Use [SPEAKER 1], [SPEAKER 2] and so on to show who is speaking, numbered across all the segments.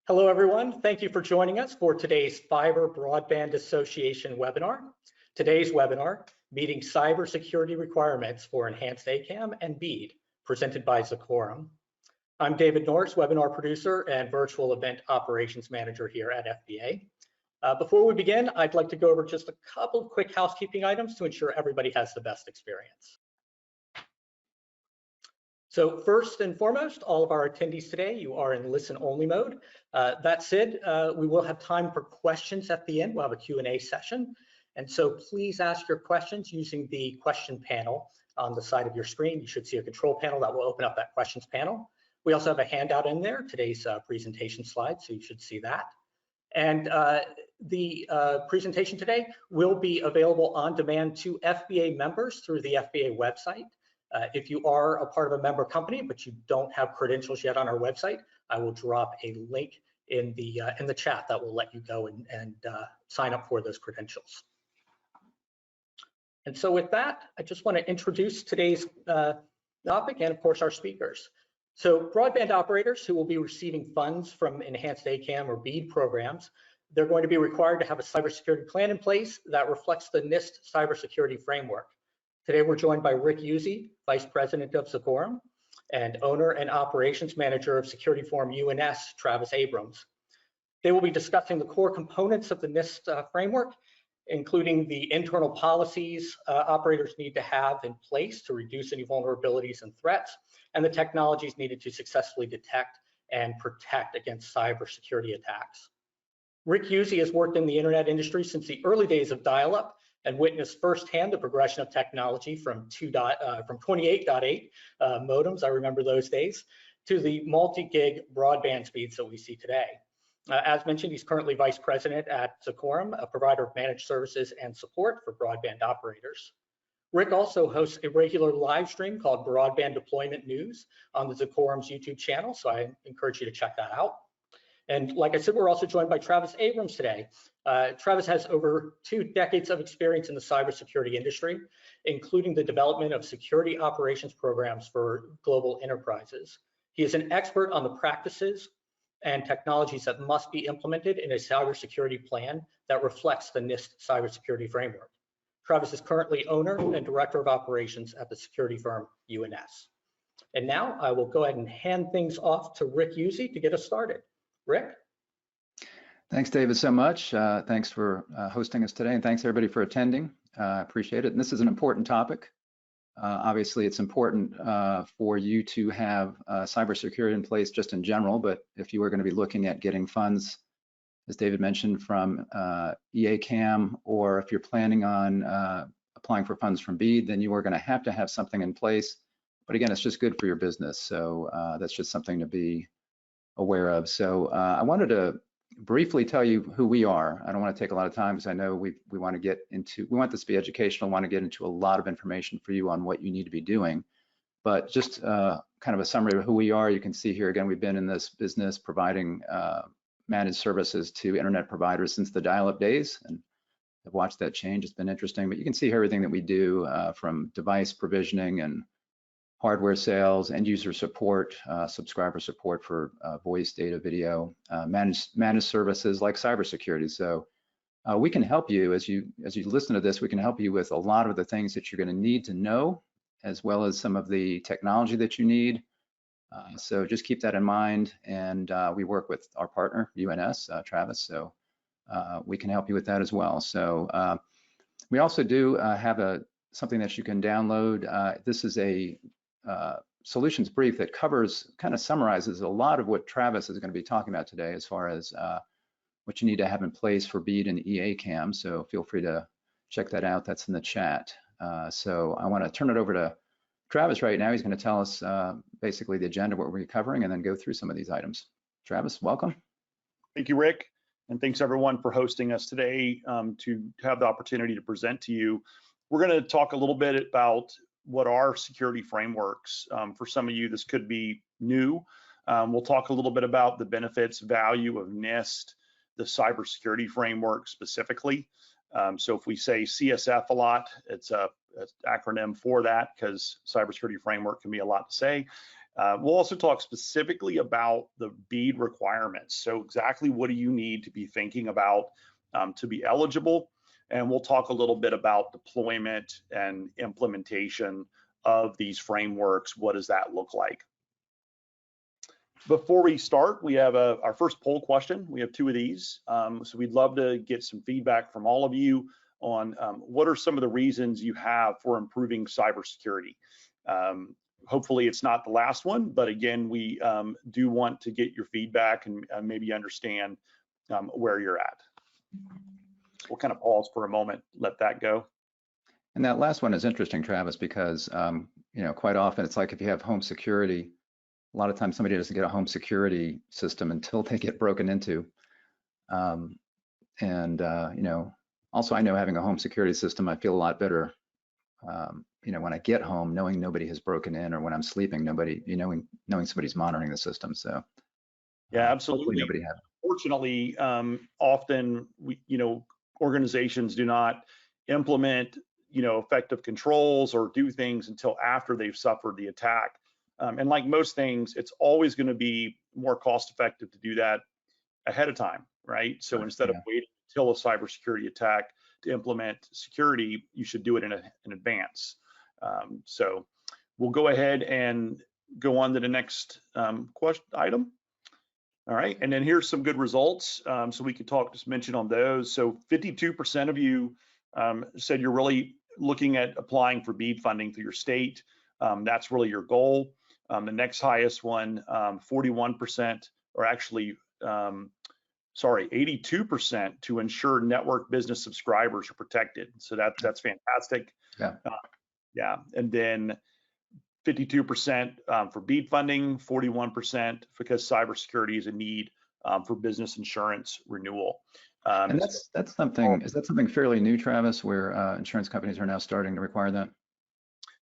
[SPEAKER 1] Hello, everyone. Thank you for joining us for today's Fiber Broadband Association webinar. Today's webinar, Meeting Cybersecurity Requirements for Enhanced E-ACAM and BEAD, presented by Zecorum. I'm David Norris, webinar producer and virtual event operations manager here at FBA. Before we begin, I'd like to go over just a couple of quick housekeeping items to ensure everybody has the best experience. So first and foremost, all of our attendees today, you are in listen-only mode. That said, we will have time for questions at the end. We'll have a Q&A session. And so please ask your questions using the question panel on the side of your screen. You should see a control panel that will open up that questions panel. We also have a handout in there, today's presentation slides, so you should see that. And the presentation today will be available on demand to FBA members through the FBA website. If you are a part of a member company, but you don't have credentials yet on our website, I will drop a link in the chat that will let you go and sign up for those credentials. And so with that, I just want to introduce today's topic and of course our speakers. So broadband operators who will be receiving funds from Enhanced E-ACAM or BEAD programs, they're going to be required to have a cybersecurity plan in place that reflects the NIST Cybersecurity Framework. Today, we're joined by Rick Uzzi, Vice President of Zecorum, and Owner and Operations Manager of Security Forum UNS, Travis Abrams. They will be discussing the core components of the NIST framework, including the internal policies operators need to have in place to reduce any vulnerabilities and threats, and the technologies needed to successfully detect and protect against cybersecurity attacks. Rick Uzzi has worked in the internet industry since the early days of dial-up and witnessed firsthand the progression of technology from 28.8 modems, I remember those days, to the multi-gig broadband speeds that we see today. As mentioned, he's currently Vice President at Zecorum, a provider of managed services and support for broadband operators. Rick also hosts a regular live stream called Broadband Deployment News on the Zecorum's YouTube channel, so I encourage you to check that out. And like I said, we're also joined by Travis Abrams today. Travis has over 2 decades of experience in the cybersecurity industry, including the development of security operations programs for global enterprises. He is an expert on the practices and technologies that must be implemented in a cybersecurity plan that reflects the NIST Cybersecurity Framework. Travis is currently owner and director of operations at the security firm UNS. And now I will go ahead and hand things off to Rick Uzzi to get us started. Rick?
[SPEAKER 2] Thanks, David, so much. Thanks for hosting us today, and thanks everybody for attending. I appreciate it. And this is an important topic. Obviously, it's important for you to have cybersecurity in place just in general, but if you are going to be looking at getting funds, as David mentioned, from E-ACAM, or if you're planning on applying for funds from BEAD, then you are going to have something in place. But again, it's just good for your business. So that's just something to be aware of. So I wanted to briefly tell you who we are. I don't want to take a lot of time because I know we want to get into, we want this to be educational, want to get into a lot of information for you on what you need to be doing. But just kind of a summary of who we are. You can see here again, we've been in this business providing managed services to internet providers since the dial-up days, and I've watched that change. It's been interesting, but you can see here everything that we do from device provisioning and hardware sales, end user support, subscriber support for voice, data, video, managed services like cybersecurity. So we can help you as you listen to this. We can help you with a lot of the things that you're going to need to know, as well as some of the technology that you need. So just keep that in mind. And we work with our partner UNS, Travis. So we can help you with that as well. So we also do have something that you can download. This is a solutions brief that kind of summarizes a lot of what Travis is going to be talking about today as far as what you need to have in place for BEAD and E-ACAM. So feel free to check that out. That's in the chat. So I want to turn it over to Travis right now. He's going to tell us basically the agenda, what we're covering, and then go through some of these items. Travis, welcome.
[SPEAKER 3] Thank you, Rick. And thanks everyone for hosting us today to have the opportunity to present to you. We're going to talk a little bit about what are security frameworks. For some of you, this could be new. We'll talk a little bit about the benefits, value of NIST, the cybersecurity framework specifically. So if we say CSF a lot, it's an acronym for that because cybersecurity framework can be a lot to say. We'll also talk specifically about the BEAD requirements. So exactly what do you need to be thinking about to be eligible? And we'll talk a little bit about deployment and implementation of these frameworks. What does that look like? Before we start, we have our first poll question. We have 2 of these. So we'd love to get some feedback from all of you on what are some of the reasons you have for improving cybersecurity. Hopefully it's not the last one, but again, we do want to get your feedback and maybe understand where you're at. We'll kind of pause for a moment, let that go.
[SPEAKER 2] And that last one is interesting, Travis, because you know, quite often it's like if you have home security, a lot of times somebody doesn't get a home security system until they get broken into. You know, also I know having a home security system, I feel a lot better. You know, when I get home, knowing nobody has broken in, or when I'm sleeping, knowing somebody's monitoring the system. So
[SPEAKER 3] yeah, absolutely.
[SPEAKER 2] Nobody has.
[SPEAKER 3] Fortunately, often you know, organizations do not implement, you know, effective controls or do things until after they've suffered the attack. And like most things, it's always going to be more cost effective to do that ahead of time, right? So instead of waiting until a cybersecurity attack to implement security, you should do it in advance. So we'll go ahead and go on to the next item. All right, and then here's some good results. So we could just mention on those. So 52% of you said you're really looking at applying for BEAD funding through your state. That's really your goal. The next highest one, 41%, or actually, sorry, 82% to ensure network business subscribers are protected. So that's fantastic.
[SPEAKER 2] Yeah.
[SPEAKER 3] Yeah, and then 52% for BEAD funding, 41% because cybersecurity is a need for business insurance renewal.
[SPEAKER 2] And that's something. Is that something fairly new, Travis, where insurance companies are now starting to require that?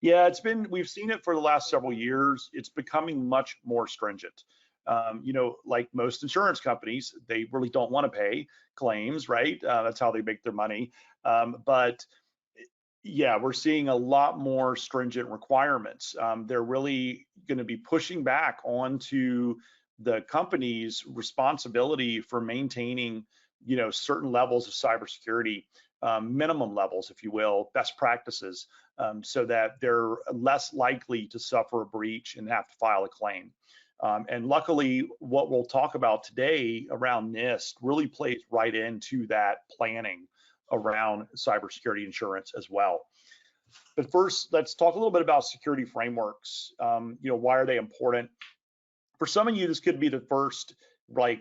[SPEAKER 3] Yeah, we've seen it for the last several years. It's becoming much more stringent. You know, like most insurance companies, they really don't want to pay claims, right? That's how they make their money. But yeah, we're seeing a lot more stringent requirements. They're really going to be pushing back onto the company's responsibility for maintaining, you know, certain levels of cybersecurity, minimum levels, if you will, best practices, so that they're less likely to suffer a breach and have to file a claim. And luckily, what we'll talk about today around NIST really plays right into that planning around cybersecurity insurance as well. But first, let's talk a little bit about security frameworks. You know, why are they important? For some of you, this could be the first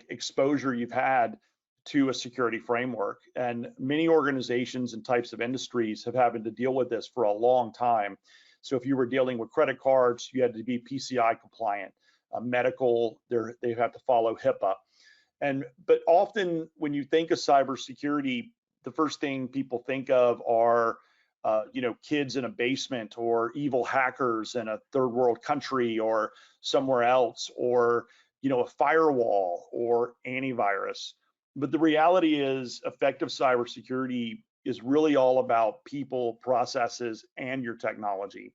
[SPEAKER 3] exposure you've had to a security framework, and many organizations and types of industries have had to deal with this for a long time. So if you were dealing with credit cards, you had to be PCI compliant. Medical, they have to follow HIPAA. But often when you think of cybersecurity, the first thing people think of are you know, kids in a basement, or evil hackers in a third world country or somewhere else, or you know, a firewall or antivirus. But the reality is, effective cybersecurity is really all about people, processes, and your technology,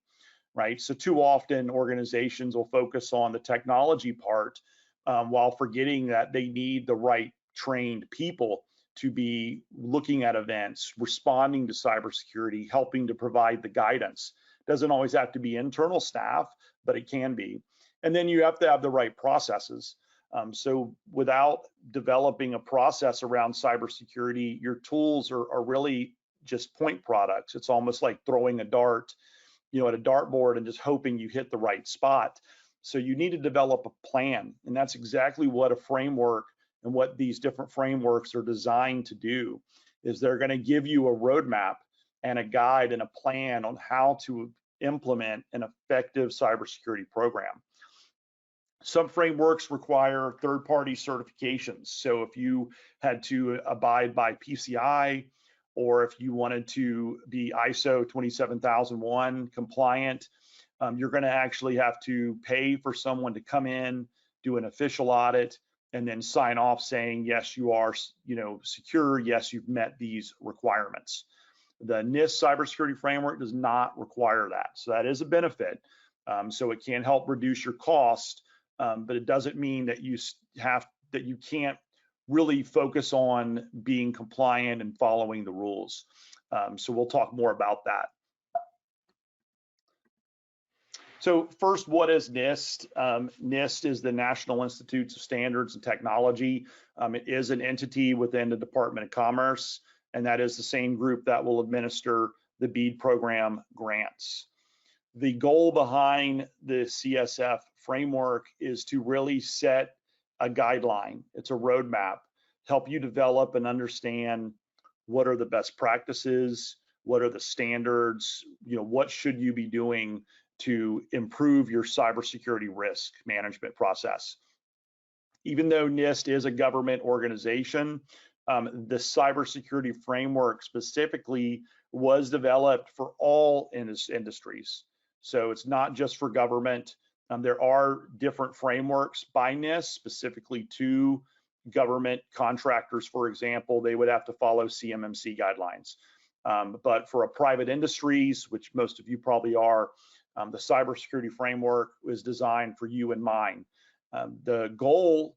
[SPEAKER 3] right? So too often organizations will focus on the technology part while forgetting that they need the right trained people to be looking at events, responding to cybersecurity, helping to provide the guidance. Doesn't always have to be internal staff, but it can be. And then you have to have the right processes. So without developing a process around cybersecurity, your tools are really just point products. It's almost like throwing a dart, you know, at a dartboard and just hoping you hit the right spot. So you need to develop a plan, and that's exactly what a framework and what these different frameworks are designed to do. Is they're going to give you a roadmap and a guide and a plan on how to implement an effective cybersecurity program. Some frameworks require third-party certifications. So if you had to abide by PCI, or if you wanted to be ISO 27001 compliant, you're going to actually have to pay for someone to come in, do an official audit, and then sign off saying, yes, you are, you know, secure. Yes, you've met these requirements. The NIST Cybersecurity Framework does not require that. So that is a benefit. So it can help reduce your cost, but it doesn't mean that you can't really focus on being compliant and following the rules. So we'll talk more about that. So first, what is NIST? NIST is the National Institutes of Standards and Technology. It is an entity within the Department of Commerce, and that is the same group that will administer the BEAD program grants. The goal behind the CSF framework is to really set a guideline. It's a roadmap, help you develop and understand what are the best practices, what are the standards, what should you be doing to improve your cybersecurity risk management process. Even though NIST is a government organization, the cybersecurity framework specifically was developed for all industries. So it's not just for government. There are different frameworks by NIST specifically to government contractors. For example, they would have to follow CMMC guidelines. But for a private industries, which most of you probably are, the cybersecurity framework was designed for you and mine. The goal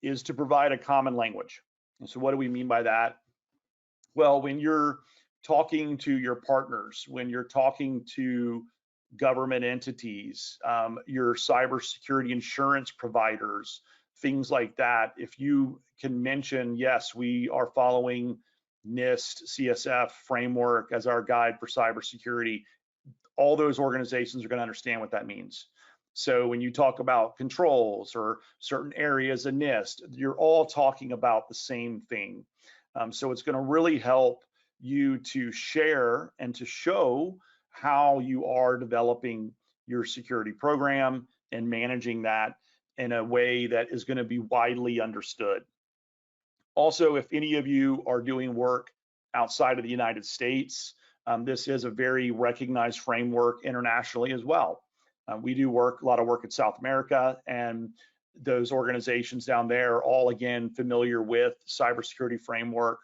[SPEAKER 3] is to provide a common language. And so what do we mean by that? Well, when you're talking to your partners, when you're talking to government entities, your cybersecurity insurance providers, things like that, if you can mention, yes, we are following NIST CSF framework as our guide for cybersecurity, all those organizations are going to understand what that means. So when you talk about controls or certain areas of NIST, you're all talking about the same thing. So it's going to really help you to share and to show how you are developing your security program and managing that in a way that is going to be widely understood. Also, if any of you are doing work outside of the United States, this is a very recognized framework internationally as well. We do a lot of work in South America, and those organizations down there are all, again, familiar with cybersecurity framework.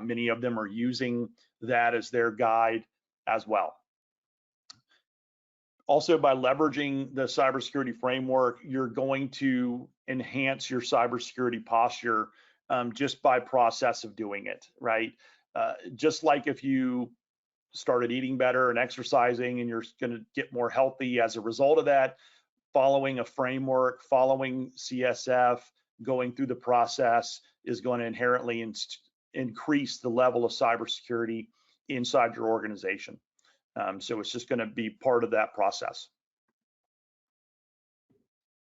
[SPEAKER 3] Many of them are using that as their guide as well. Also, by leveraging the cybersecurity framework, you're going to enhance your cybersecurity posture just by process of doing it, right? Just like if you started eating better and exercising and you're going to get more healthy as a result of that, following a framework, following CSF, going through the process is going to inherently increase the level of cybersecurity inside your organization. So it's just going to be part of that process.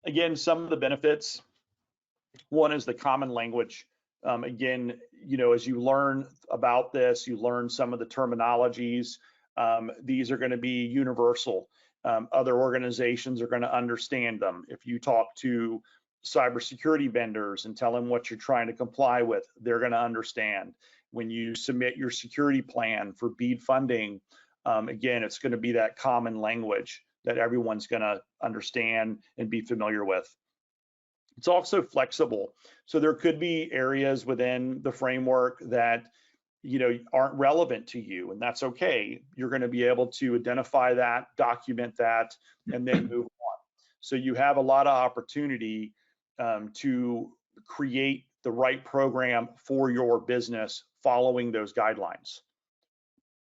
[SPEAKER 3] Again, some of the benefits. One is the common language. Again, as you learn about this, you learn some of the terminologies. These are going to be universal. Other organizations are going to understand them. If you talk to cybersecurity vendors and tell them what you're trying to comply with, they're going to understand. When you submit your security plan for BEAD funding, again, it's going to be that common language that everyone's going to understand and be familiar with. It's also flexible. So there could be areas within the framework that aren't relevant to you, and that's okay. You're going to be able to identify that, document that, and then move on. So you have a lot of opportunity to create the right program for your business following those guidelines.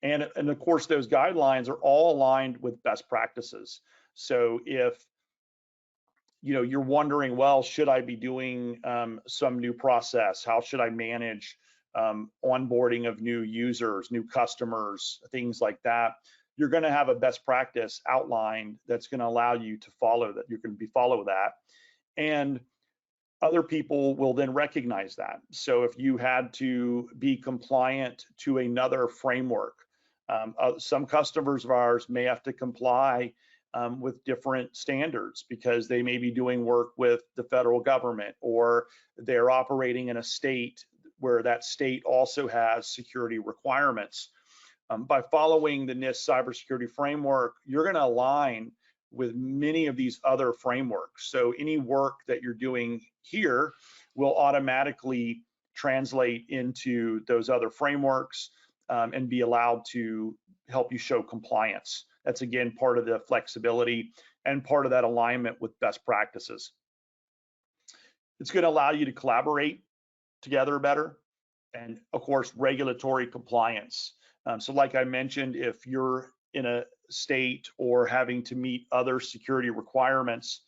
[SPEAKER 3] And of course, those guidelines are all aligned with best practices. So if you're wondering, well, should I be doing some new process? How should I manage onboarding of new users, new customers, things like that? You're going to have a best practice outlined that's going to allow you to follow that. You can follow that, and other people will then recognize that. So if you had to be compliant to another framework, some customers of ours may have to comply with different standards because they may be doing work with the federal government, or they're operating in a state where that state also has security requirements. By following the NIST Cybersecurity Framework, you're going to align with many of these other frameworks. So any work that you're doing here will automatically translate into those other frameworks and be allowed to help you show compliance. That's, again, part of the flexibility and part of that alignment with best practices. It's going to allow you to collaborate together better, and of course, regulatory compliance. So like I mentioned, if you're in a state or having to meet other security requirements,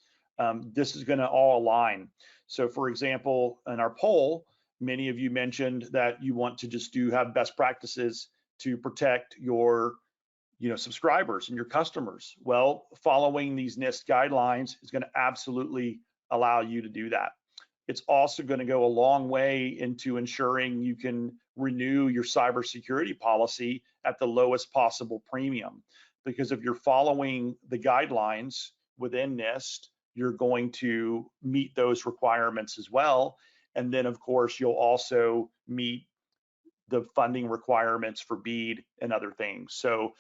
[SPEAKER 3] this is going to all align. So for example, in our poll, many of you mentioned that you want to just have best practices to protect your subscribers and your customers. Well, following these NIST guidelines is going to absolutely allow you to do that. It's also going to go a long way into ensuring you can renew your cybersecurity policy at the lowest possible premium. Because if you're following the guidelines within NIST, you're going to meet those requirements as well. And then, of course, you'll also meet the funding requirements for BEAD and other things. So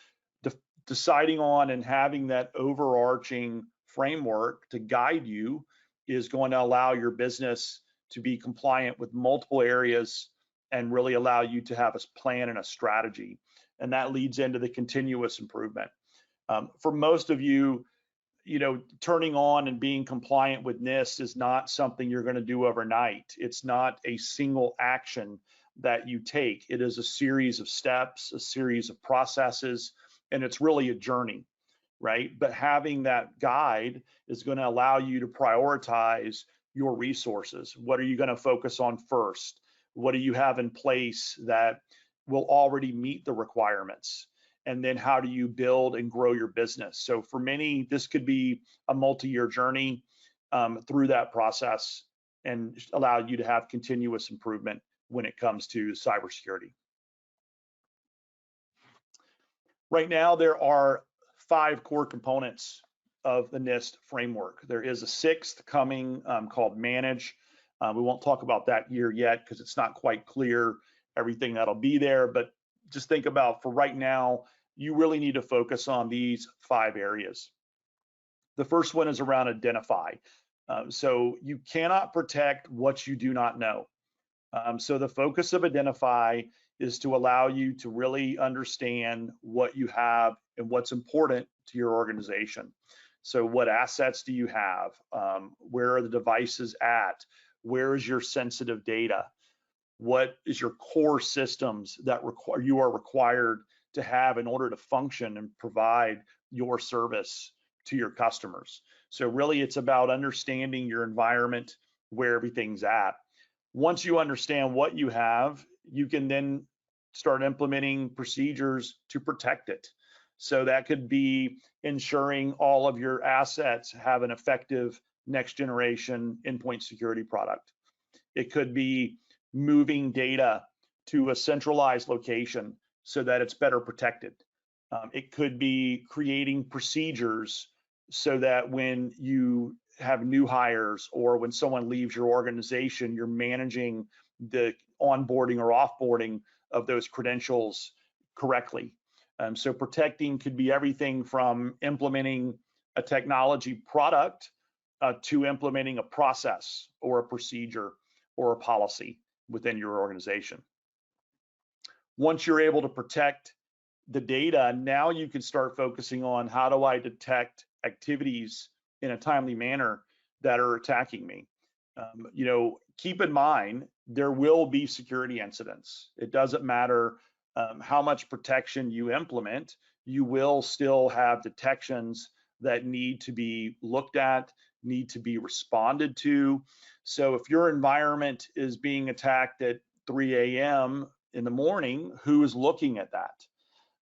[SPEAKER 3] deciding on and having that overarching framework to guide you is going to allow your business to be compliant with multiple areas and really allow you to have a plan and a strategy. And that leads into the continuous improvement. For most of you, turning on and being compliant with NIST is not something you're going to do overnight. It's not a single action that you take. It is a series of steps, a series of processes, and it's really a journey, right? But having that guide is going to allow you to prioritize your resources. What are you going to focus on first? What do you have in place that will already meet the requirements? And then how do you build and grow your business? So for many, this could be a multi-year journey through that process and allow you to have continuous improvement when it comes to cybersecurity. Right now, there are 5 core components of the NIST framework. There is a 6th coming called Manage. We won't talk about that year yet because it's not quite clear everything that'll be there, but just think about, for right now, you really need to focus on these 5 areas. The first one is around identify. So you cannot protect what you do not know. So the focus of identify is to allow you to really understand what you have and what's important to your organization. So what assets do you have? Where are the devices at? Where is your sensitive data? What is your core systems that you are required to have in order to function and provide your service to your customers? So really it's about understanding your environment, where everything's at. Once you understand what you have, you can then start implementing procedures to protect it. So that could be ensuring all of your assets have an effective next generation endpoint security product. It could be moving data to a centralized location so that it's better protected. It could be creating procedures so that when you have new hires or when someone leaves your organization, you're managing the onboarding or offboarding of those credentials correctly. So protecting could be everything from implementing a technology product to implementing a process or a procedure or a policy within your organization. Once you're able to protect the data, now you can start focusing on, how do I detect activities in a timely manner that are attacking me? Keep in mind, there will be security incidents. It doesn't matter how much protection you implement, you will still have detections that need to be looked at, need to be responded to. So if your environment is being attacked at 3 a.m. in the morning, who is looking at that,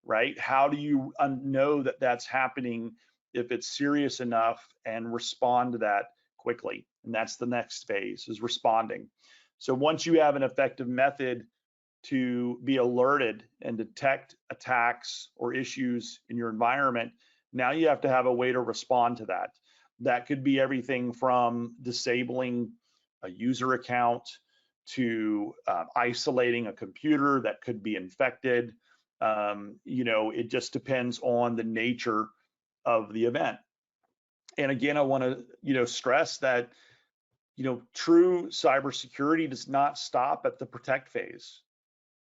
[SPEAKER 3] right? How do you know that that's happening if it's serious enough and respond to that quickly? And that's the next phase, is responding. So once you have an effective method to be alerted and detect attacks or issues in your environment, now you have to have a way to respond to that. That could be everything from disabling a user account to isolating a computer that could be infected. It just depends on the nature of the event. And again, I want to stress that true cybersecurity does not stop at the protect phase,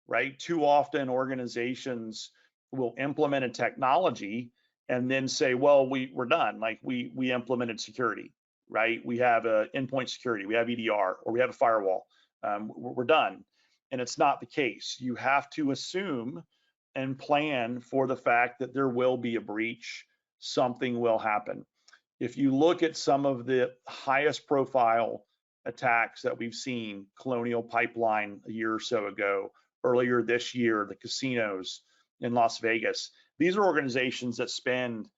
[SPEAKER 3] right? Too often organizations will implement a technology and then say, well, we're done. Like we implemented security, right? We have a endpoint security, we have EDR, or we have a firewall. We're done. And it's not the case. You have to assume and plan for the fact that there will be a breach, something will happen. If you look at some of the highest profile attacks that we've seen, Colonial Pipeline a year or so ago, earlier this year, the casinos in Las Vegas, these are organizations that spend,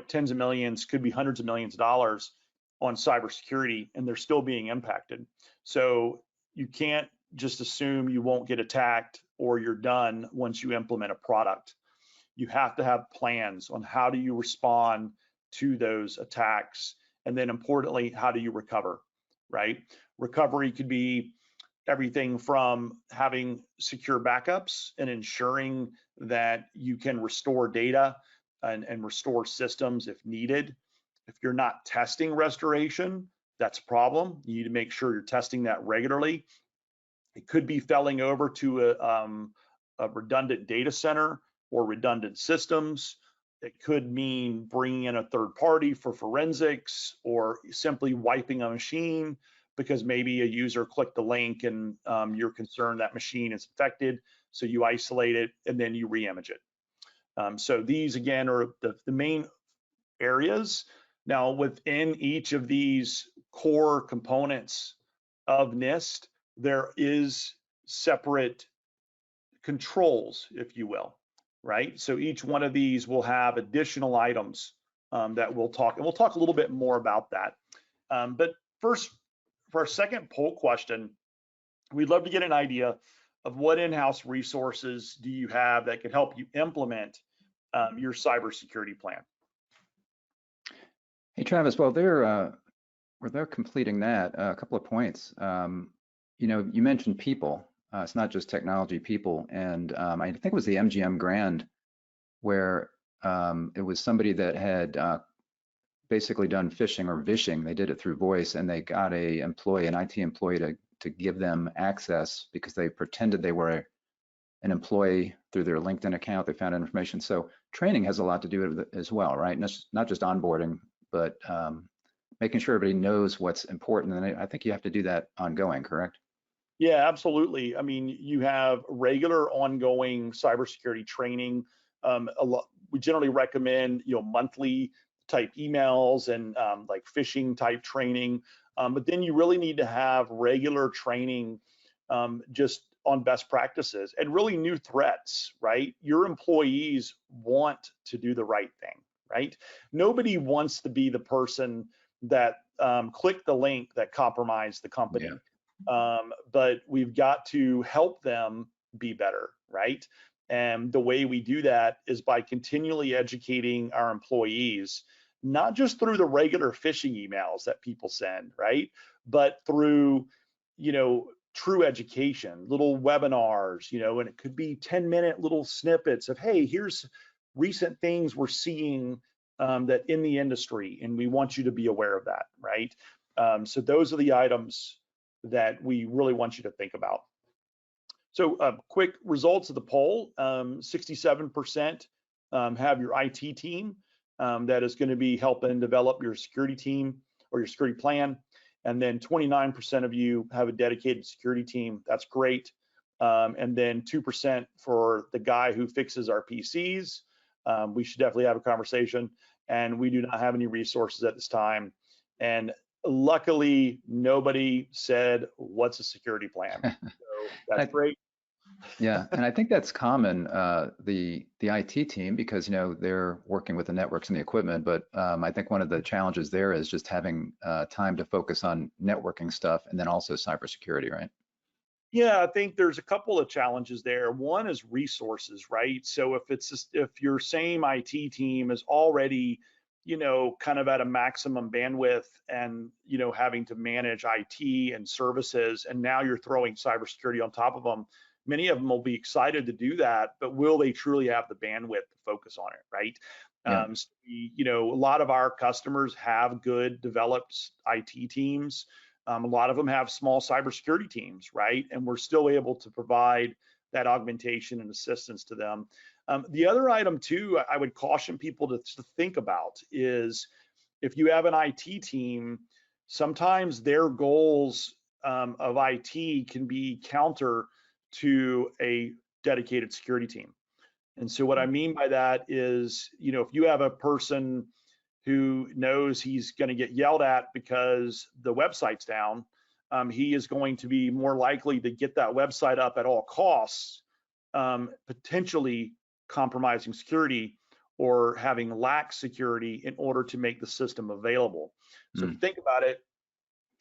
[SPEAKER 3] tens of millions, could be hundreds of millions of dollars on cybersecurity, and they're still being impacted. So you can't just assume you won't get attacked or you're done once you implement a product. You have to have plans on how do you respond to those attacks, and then importantly, how do you recover, right? Recovery could be everything from having secure backups and ensuring that you can restore data and restore systems if needed. If you're not testing restoration, that's a problem. You need to make sure you're testing that regularly. It could be failing over to a redundant data center or redundant systems. It could mean bringing in a third party for forensics, or simply wiping a machine because maybe a user clicked the link and you're concerned that machine is infected. So you isolate it and then you re-image it. So these again are the main areas. Now within each of these core components of NIST, there is separate controls, if you will, right? So each one of these will have additional items that we'll talk, and we'll talk a little bit more about that. But first, for our second poll question, we'd love to get an idea of what in-house resources do you have that can help you implement your cybersecurity plan.
[SPEAKER 2] Hey, Travis, while they're completing that, a couple of points. You mentioned people. It's not just technology, people. And I think it was the MGM Grand where it was somebody that had basically done phishing or vishing. They did it through voice, and they got an IT employee to give them access because they pretended they were an employee through their LinkedIn account. They found information. So training has a lot to do with it as well, right? And it's not just onboarding, but making sure everybody knows what's important. And I think you have to do that ongoing, correct?
[SPEAKER 3] Yeah, absolutely. I mean, you have regular ongoing cybersecurity training. We generally recommend, monthly type emails and like phishing type training. But then you really need to have regular training just on best practices and really new threats, right? Your employees want to do the right thing, right? Nobody wants to be the person that clicked the link that compromised the company. Yeah. But we've got to help them be better, right? And the way we do that is by continually educating our employees, not just through the regular phishing emails that people send, right? But through, true education, little webinars, and it could be 10-minute little snippets of, hey, here's recent things we're seeing that in the industry, and we want you to be aware of that, right? So those are the items that we really want you to think about. So quick results of the poll, 67% have your IT team that is going to be helping develop your security team or your security plan. And then 29% of you have a dedicated security team. That's great. And then 2% for the guy who fixes our PCs. We should definitely have a conversation. And we do not have any resources at this time. And luckily, nobody said, what's a security plan? So that's great.
[SPEAKER 2] Yeah, and I think that's common, the IT team, because they're working with the networks and the equipment, but I think one of the challenges there is just having time to focus on networking stuff and then also cybersecurity, right?
[SPEAKER 3] Yeah, I think there's a couple of challenges there. One is resources, right? So if your same IT team is already kind of at a maximum bandwidth and, having to manage IT and services, and now you're throwing cybersecurity on top of them, many of them will be excited to do that, but will they truly have the bandwidth to focus on it, right? Yeah. So a lot of our customers have good developed IT teams. A lot of them have small cybersecurity teams, right? And we're still able to provide that augmentation and assistance to them. The other item too, I would caution people to think about is if you have an IT team, sometimes their goals of IT can be counter to a dedicated security team. And so what I mean by that is, if you have a person who knows he's going to get yelled at because the website's down, he is going to be more likely to get that website up at all costs, potentially compromising security or having lax security in order to make the system available. So if you think about it,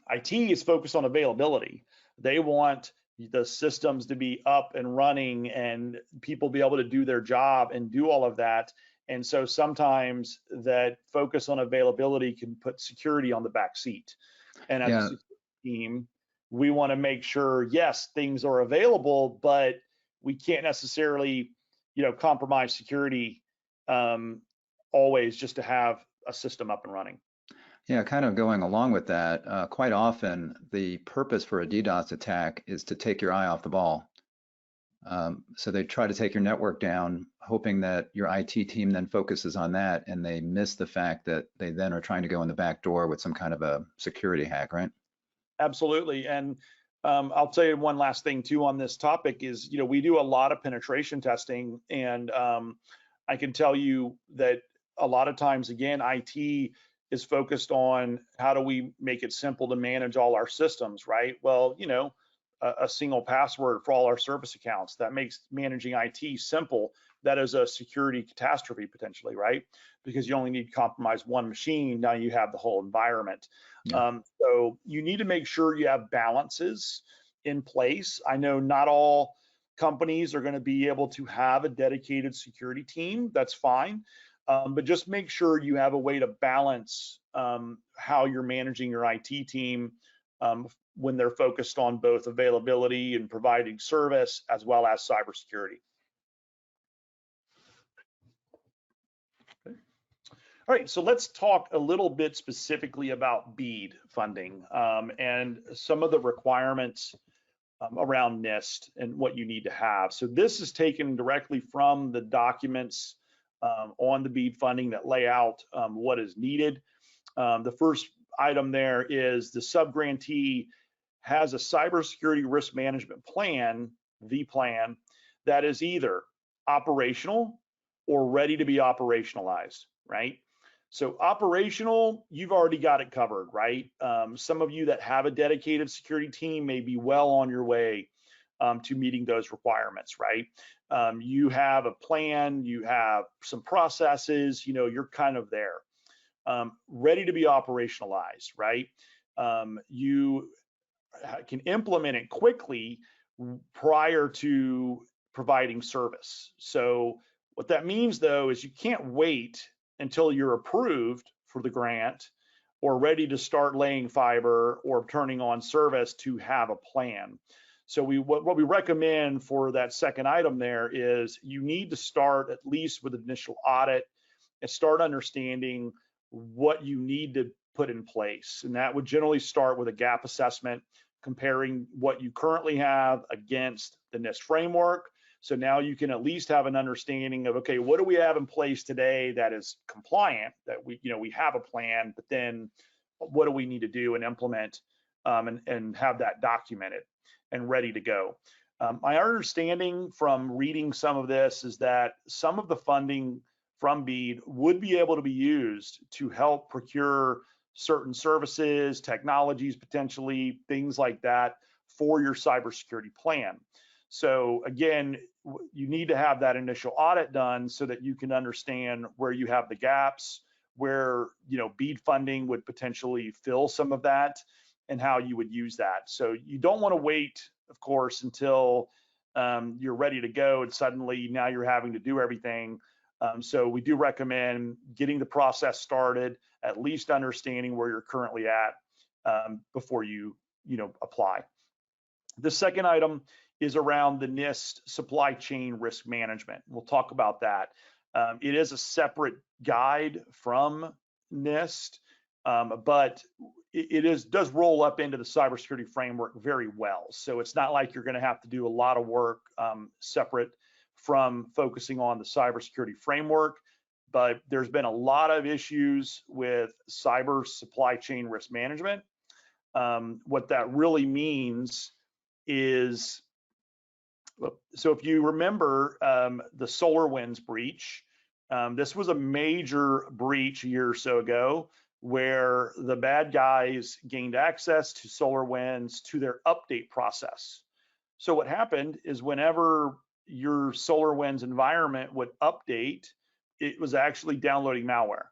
[SPEAKER 3] IT is focused on availability. They want the systems to be up and running and people be able to do their job and do all of that. And so sometimes that focus on availability can put security on the back seat. And as a security team, we want to make sure, yes, things are available, but we can't necessarily, compromise security always just to have a system up and running.
[SPEAKER 2] Yeah, kind of going along with that, quite often the purpose for a DDoS attack is to take your eye off the ball. So they try to take your network down, hoping that your IT team then focuses on that, and they miss the fact that they then are trying to go in the back door with some kind of a security hack, right?
[SPEAKER 3] Absolutely. And I'll tell you one last thing too on this topic is, we do a lot of penetration testing, and I can tell you that a lot of times, again, IT is focused on how do we make it simple to manage all our systems, right? Well, a single password for all our service accounts, that makes managing IT simple. That is a security catastrophe potentially, right? Because you only need to compromise one machine, now you have the whole environment. Yeah. So you need to make sure you have balances in place. I know not all companies are going to be able to have a dedicated security team, that's fine. But just make sure you have a way to balance how you're managing your IT team when they're focused on both availability and providing service as well as cybersecurity. Okay. All right, so let's talk a little bit specifically about BEAD funding and some of the requirements around NIST and what you need to have. So this is taken directly from the documents on the BEAD funding that lay out what is needed. The first item there is the subgrantee has a cybersecurity risk management plan, the plan, that is either operational or ready to be operationalized, right? So operational, you've already got it covered, right? Some of you that have a dedicated security team may be well on your way to meeting those requirements, right? You have a plan, you have some processes, you're kind of there. Ready to be operationalized, right? You can implement it quickly prior to providing service. So what that means though is you can't wait until you're approved for the grant or ready to start laying fiber or turning on service to have a plan. So what we recommend for that second item there is you need to start at least with an initial audit and start understanding what you need to put in place. And that would generally start with a gap assessment, comparing what you currently have against the NIST framework. So now you can at least have an understanding of, okay, what do we have in place today that is compliant, that we have a plan, but then what do we need to do and implement and have that documented and ready to go. My understanding from reading some of this is that some of the funding from BEAD would be able to be used to help procure certain services, technologies, potentially things like that for your cybersecurity plan. So again, you need to have that initial audit done so that you can understand where you have the gaps, where BEAD funding would potentially fill some of that, and how you would use that. So you don't want to wait, of course, until you're ready to go and suddenly now you're having to do everything. So we do recommend getting the process started, at least understanding where you're currently at before you apply. The second item is around the NIST supply chain risk management. We'll talk about that. It is a separate guide from NIST, but it does roll up into the cybersecurity framework very well. So it's not like you're going to have to do a lot of work separate from focusing on the cybersecurity framework, but there's been a lot of issues with cyber supply chain risk management. What that really means is, so if you remember the SolarWinds breach, this was a major breach a year or so ago where the bad guys gained access to SolarWinds to their update process. So what happened is whenever your SolarWinds environment would update, it was actually downloading malware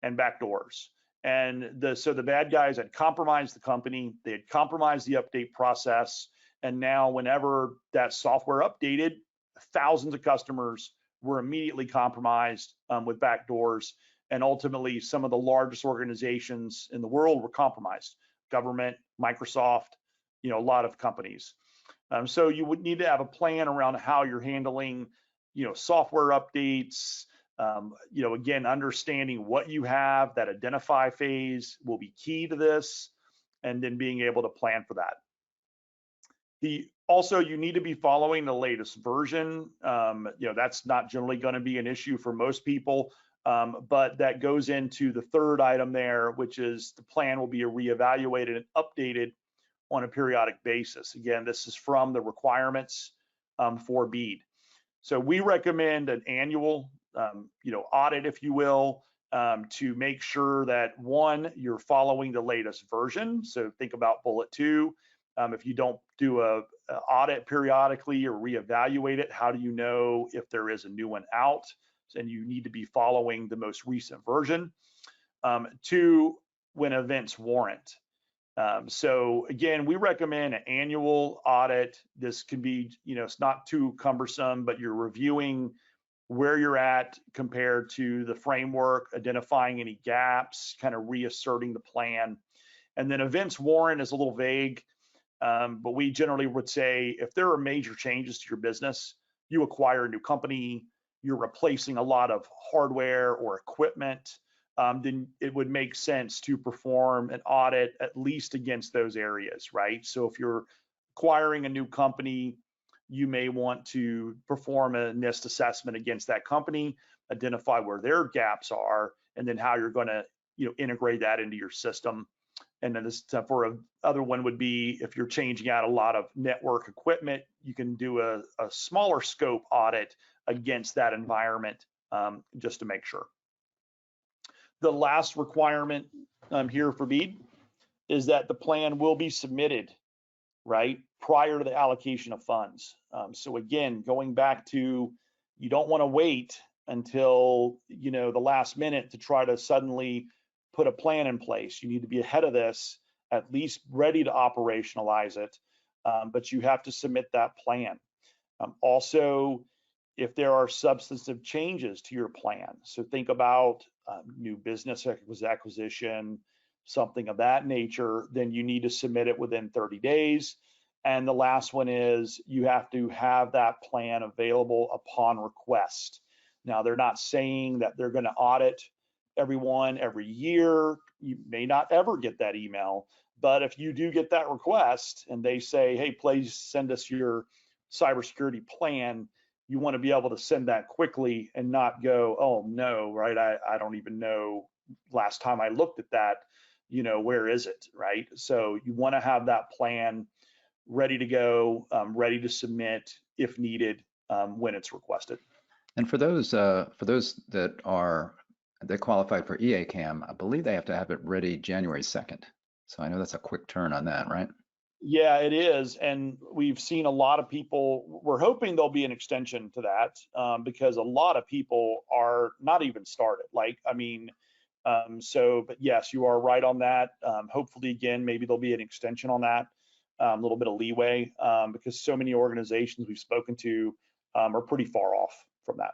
[SPEAKER 3] and backdoors. And so the bad guys had compromised the company, they had compromised the update process, and now whenever that software updated, thousands of customers were immediately compromised with backdoors, and ultimately some of the largest organizations in the world were compromised. Government, Microsoft, a lot of companies. So you would need to have a plan around how you're handling, software updates. Again, understanding what you have, that identify phase will be key to this, and then being able to plan for that. Also, you need to be following the latest version. That's not generally going to be an issue for most people, but that goes into the third item there, which is the plan will be reevaluated and updated on a periodic basis. Again, this is from the requirements for BEAD. So we recommend an annual, audit, if you will, to make sure that one, you're following the latest version. So think about bullet 2. If you don't do a audit periodically or reevaluate it, how do you know if there is a new one out? And you need to be following the most recent version. 2, when events warrant. So again, we recommend an annual audit. This can be, it's not too cumbersome, but you're reviewing where you're at compared to the framework, identifying any gaps, kind of reasserting the plan. And then events warrant is a little vague, but we generally would say if there are major changes to your business, you acquire a new company, you're replacing a lot of hardware or equipment, then it would make sense to perform an audit at least against those areas, right? So if you're acquiring a new company, you may want to perform a NIST assessment against that company, identify where their gaps are, and then how you're going to, integrate that into your system. And then this for a other one would be if you're changing out a lot of network equipment, you can do a smaller scope audit against that environment just to make sure. The last requirement here for BEAD is that the plan will be submitted, right, prior to the allocation of funds. So again, going back to, you don't want to wait until, the last minute to try to suddenly put a plan in place. You need to be ahead of this, at least ready to operationalize it, but you have to submit that plan. Also, if there are substantive changes to your plan, so think about new business acquisition, something of that nature, then you need to submit it within 30 days. And the last one is you have to have that plan available upon request. Now, they're not saying that they're going to audit everyone every year. You may not ever get that email, but if you do get that request and they say, hey, please send us your cybersecurity plan, you want to be able to send that quickly and not go, oh no, right? I don't even know last time I looked at that, where is it, right? So you want to have that plan ready to go, ready to submit if needed when it's requested.
[SPEAKER 2] And for those that qualified for E-ACAM, I believe they have to have it ready January 2nd. So I know that's a quick turn on that, right?
[SPEAKER 3] Yeah, it is. And we've seen a lot of people, we're hoping there'll be an extension to that because a lot of people are not even started. But yes, you are right on that. Hopefully, again, maybe there'll be an extension on that, a little bit of leeway because so many organizations we've spoken to are pretty far off from that.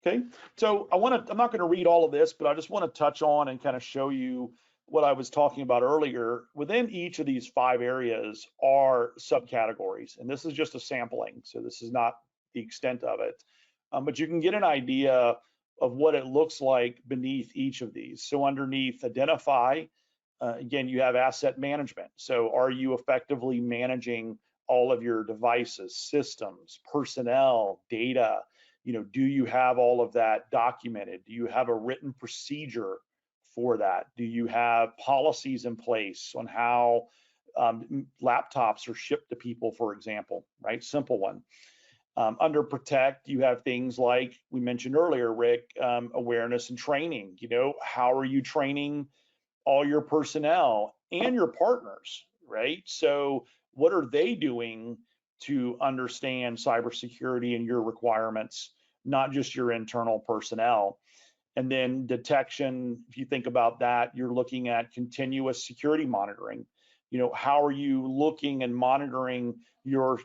[SPEAKER 3] Okay, so I'm not going to read all of this, but I just want to touch on and kind of show you what I was talking about earlier. Within each of these 5 areas are subcategories, and this is just a sampling, so this is not the extent of it, but you can get an idea of what it looks like beneath each of these. So underneath identify, again, you have asset management. So are you effectively managing all of your devices, systems, personnel, data. Do you have all of that documented? Do you have a written procedure for that? Do you have policies in place on how laptops are shipped to people, for example, right? Simple one. Under Protect, you have things like we mentioned earlier, Rick, awareness and training. How are you training all your personnel and your partners, right? So what are they doing to understand cybersecurity and your requirements, not just your internal personnel? And then detection, if you think about that, you're looking at continuous security monitoring. How are you looking and monitoring your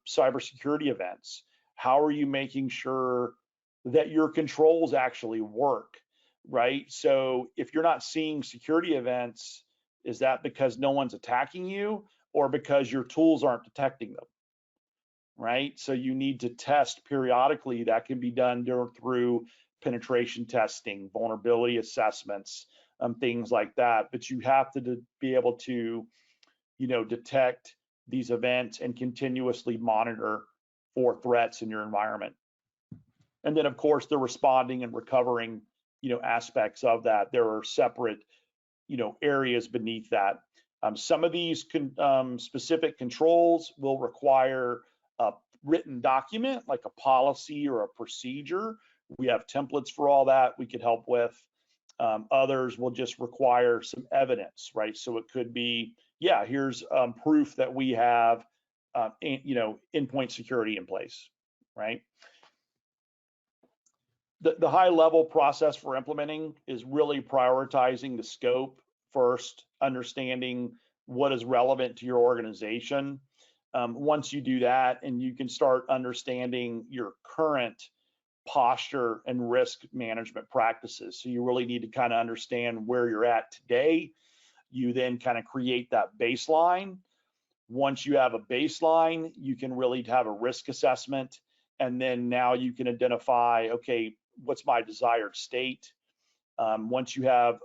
[SPEAKER 3] cybersecurity events? How are you making sure that your controls actually work, right? So if you're not seeing security events, is that because no one's attacking you or because your tools aren't detecting them, right? So you need to test periodically. That can be done through penetration testing, vulnerability assessments, things like that. But you have to be able to, detect these events and continuously monitor for threats in your environment. And then, of course, the responding and recovering, aspects of that. There are separate, areas beneath that. Some of these specific controls will require a written document, like a policy or a procedure. We have templates for all that we could help with. Others will just require some evidence, right? So it could be, yeah, here's proof that we have, endpoint security in place, right? The high level process for implementing is really prioritizing the scope first, understanding what is relevant to your organization. Once you do that, and you can start understanding your current posture and risk management practices. So you really need to kind of understand where you're at today. You then kind of create that baseline. Once you have a baseline, you can really have a risk assessment. And then now you can identify, okay, what's my desired state? Once you have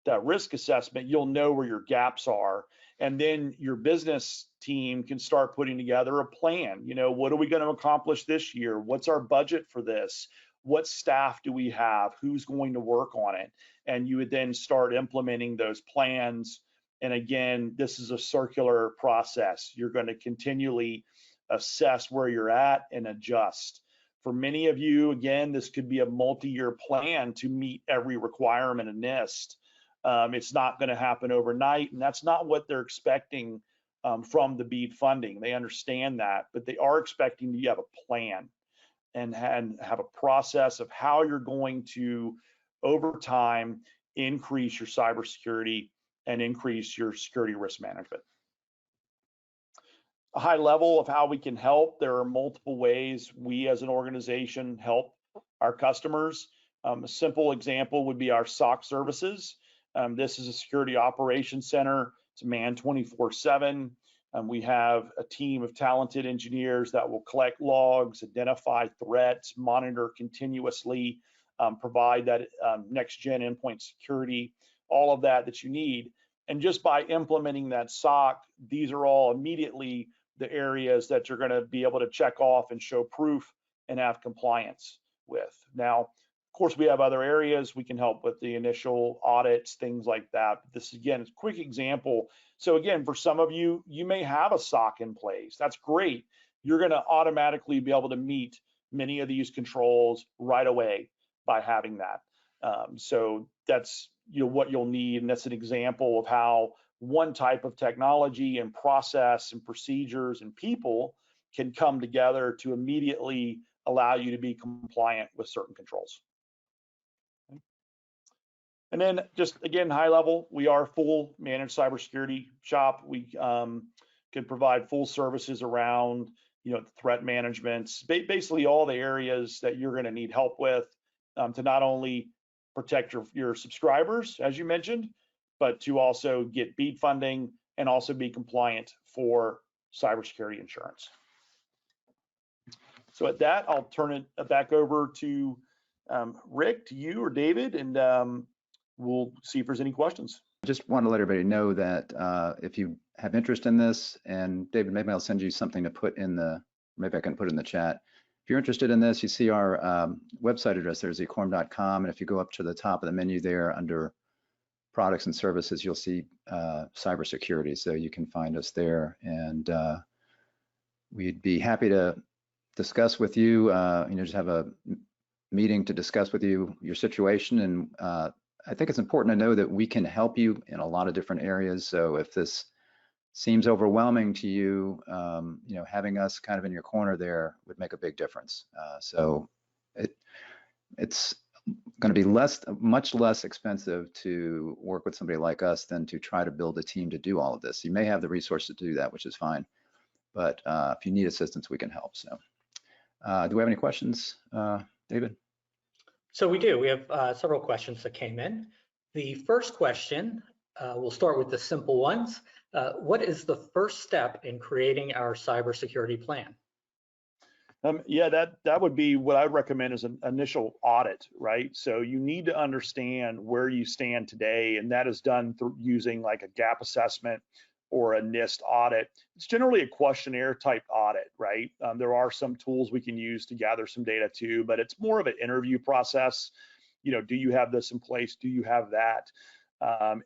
[SPEAKER 3] that risk assessment, you'll know where your gaps are. And then your business team can start putting together a plan. What are we going to accomplish this year? What's our budget for this? What staff do we have? Who's going to work on it? And you would then start implementing those plans. And again, this is a circular process. You're going to continually assess where you're at and adjust. For many of you, again, this could be a multi-year plan to meet every requirement in NIST. It's not going to happen overnight, and that's not what they're expecting from the BEAD funding. They understand that, but they are expecting you have a plan and have a process of how you're going to, over time, increase your cybersecurity and increase your security risk management. A high level of how we can help. There are multiple ways we as an organization help our customers. A simple example would be our SOC services. This is a security operations center. It's manned 24/7. We have a team of talented engineers that will collect logs, identify threats, monitor continuously, provide that next-gen endpoint security, all of that you need. And just by implementing that SOC, these are all immediately the areas that you're going to be able to check off and show proof and have compliance with. Now, of course, we have other areas we can help with the initial audits, things like that. But this, again, is a quick example. So again, for some of you, you may have a SOC in place. That's great. You're going to automatically be able to meet many of these controls right away by having that. So that's what you'll need, and that's an example of how one type of technology and process and procedures and people can come together to immediately allow you to be compliant with certain controls. Okay. And then just again, high level, we are a full managed cybersecurity shop. We can provide full services around threat management, basically all the areas that you're going to need help with to not only protect your subscribers, as you mentioned, but to also get BEAD funding and also be compliant for cybersecurity insurance. So at that, I'll turn it back over to Rick, to you or David, and we'll see if there's any questions.
[SPEAKER 2] just want to let everybody know that if you have interest in this, and David, maybe I'll send you something to put in the, maybe I can put it in the chat. If you're interested in this, you see our website address there is ecorm.com, and if you go up to the top of the menu there under products and services, you'll see cybersecurity, so you can find us there, and we'd be happy to discuss with you, just have a meeting to discuss with you your situation. And I think it's important to know that we can help you in a lot of different areas. So if this seems overwhelming to you, having us kind of in your corner there would make a big difference. So it's going to be much less expensive to work with somebody like us than to try to build a team to do all of this. You may have the resources to do that, which is fine, but if you need assistance, we can help. So do we have any questions, David?
[SPEAKER 1] So we do. We have several questions that came in. The first question, we'll start with the simple ones. What is the first step in creating our cybersecurity plan?
[SPEAKER 3] Yeah, that would be what I would recommend as an initial audit, right? So you need to understand where you stand today, and that is done through using like a gap assessment or a NIST audit. It's generally a questionnaire type audit, right? There are some tools we can use to gather some data too, but it's more of an interview process. Do you have this in place? Do you have that?